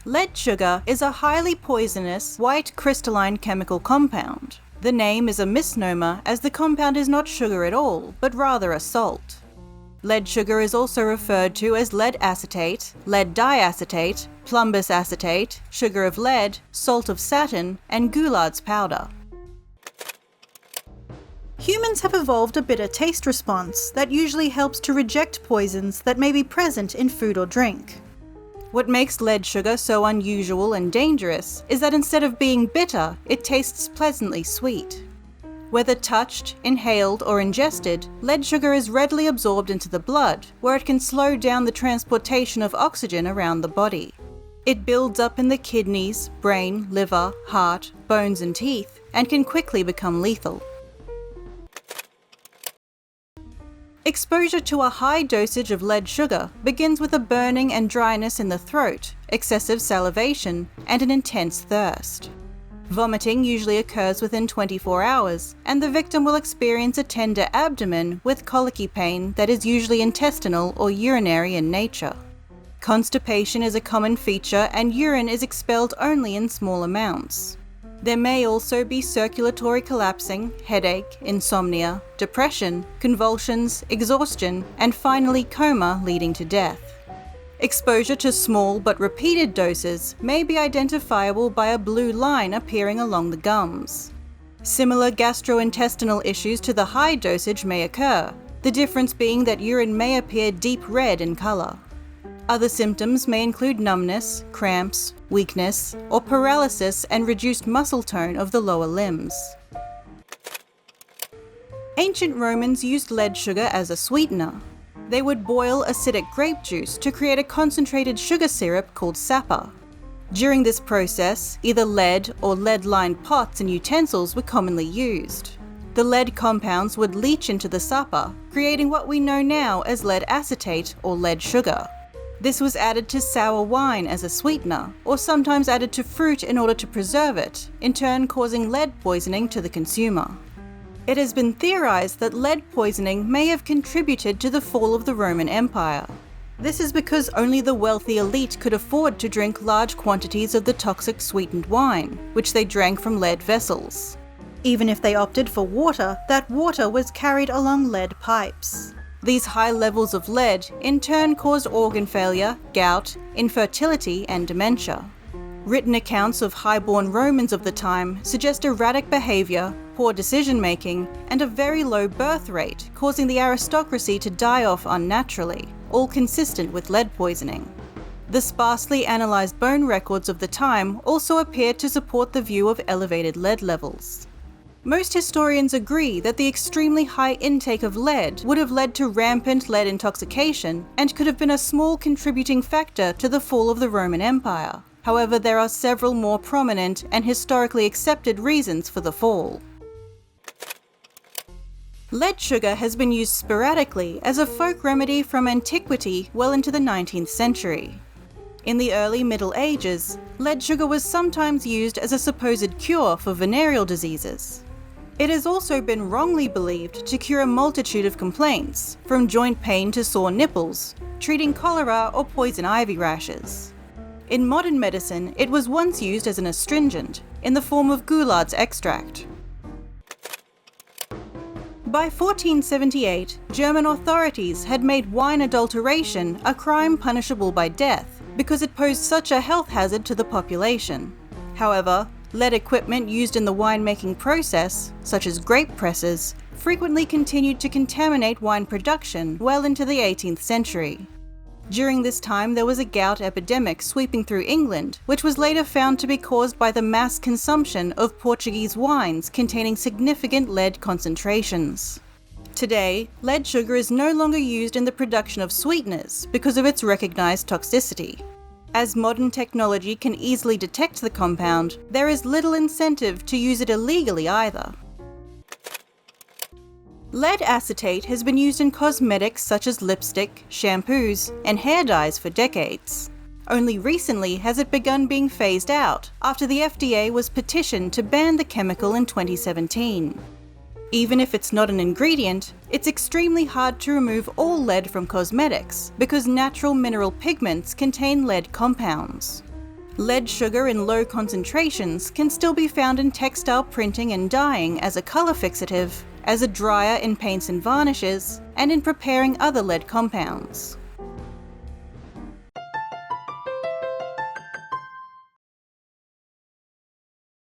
Lead sugar is a highly poisonous, white crystalline chemical compound. The name is a misnomer as the compound is not sugar at all, but rather a salt. Lead sugar is also referred to as lead acetate, lead diacetate, plumbous acetate, sugar of lead, salt of Saturn, and Goulard's powder. Humans have evolved a bitter taste response that usually helps to reject poisons that may be present in food or drink. What makes lead sugar so unusual and dangerous is that instead of being bitter, it tastes pleasantly sweet. Whether touched, inhaled, or ingested, lead sugar is readily absorbed into the blood, where it can slow down the transportation of oxygen around the body. It builds up in the kidneys, brain, liver, heart, bones, and teeth, and can quickly become lethal. Exposure to a high dosage of lead sugar begins with a burning and dryness in the throat, excessive salivation, and an intense thirst. Vomiting usually occurs within 24 hours, and the victim will experience a tender abdomen with colicky pain that is usually intestinal or urinary in nature. Constipation is a common feature, and urine is expelled only in small amounts. There may also be circulatory collapsing, headache, insomnia, depression, convulsions, exhaustion, and finally coma leading to death. Exposure to small but repeated doses may be identifiable by a blue line appearing along the gums. Similar gastrointestinal issues to the high dosage may occur, the difference being that urine may appear deep red in color. Other symptoms may include numbness, cramps, weakness, or paralysis and reduced muscle tone of the lower limbs. Ancient Romans used lead sugar as a sweetener. They would boil acidic grape juice to create a concentrated sugar syrup called sapa. During this process, either lead or lead-lined pots and utensils were commonly used. The lead compounds would leach into the sapa, creating what we know now as lead acetate or lead sugar. This was added to sour wine as a sweetener, or sometimes added to fruit in order to preserve it, in turn causing lead poisoning to the consumer. It has been theorized that lead poisoning may have contributed to the fall of the Roman Empire. This is because only the wealthy elite could afford to drink large quantities of the toxic sweetened wine, which they drank from lead vessels. Even if they opted for water, that water was carried along lead pipes. These high levels of lead in turn caused organ failure, gout, infertility, and dementia. Written accounts of high-born Romans of the time suggest erratic behavior, poor decision-making, and a very low birth rate, causing the aristocracy to die off unnaturally, all consistent with lead poisoning. The sparsely analysed bone records of the time also appear to support the view of elevated lead levels. Most historians agree that the extremely high intake of lead would have led to rampant lead intoxication and could have been a small contributing factor to the fall of the Roman Empire. However, there are several more prominent and historically accepted reasons for the fall. Lead sugar has been used sporadically as a folk remedy from antiquity well into the 19th century. In the early Middle Ages, lead sugar was sometimes used as a supposed cure for venereal diseases. It has also been wrongly believed to cure a multitude of complaints, from joint pain to sore nipples, treating cholera or poison ivy rashes. In modern medicine, it was once used as an astringent, in the form of Goulard's extract. By 1478, German authorities had made wine adulteration a crime punishable by death, because it posed such a health hazard to the population. However, lead equipment used in the winemaking process, such as grape presses, frequently continued to contaminate wine production well into the 18th century. During this time, there was a gout epidemic sweeping through England, which was later found to be caused by the mass consumption of Portuguese wines containing significant lead concentrations. Today, lead sugar is no longer used in the production of sweeteners because of its recognized toxicity. As modern technology can easily detect the compound, there is little incentive to use it illegally either. Lead acetate has been used in cosmetics such as lipstick, shampoos, and hair dyes for decades. Only recently has it begun being phased out, after the FDA was petitioned to ban the chemical in 2017. Even if it's not an ingredient, it's extremely hard to remove all lead from cosmetics, because natural mineral pigments contain lead compounds. Lead sugar in low concentrations can still be found in textile printing and dyeing as a colour fixative, as a dryer in paints and varnishes, and in preparing other lead compounds.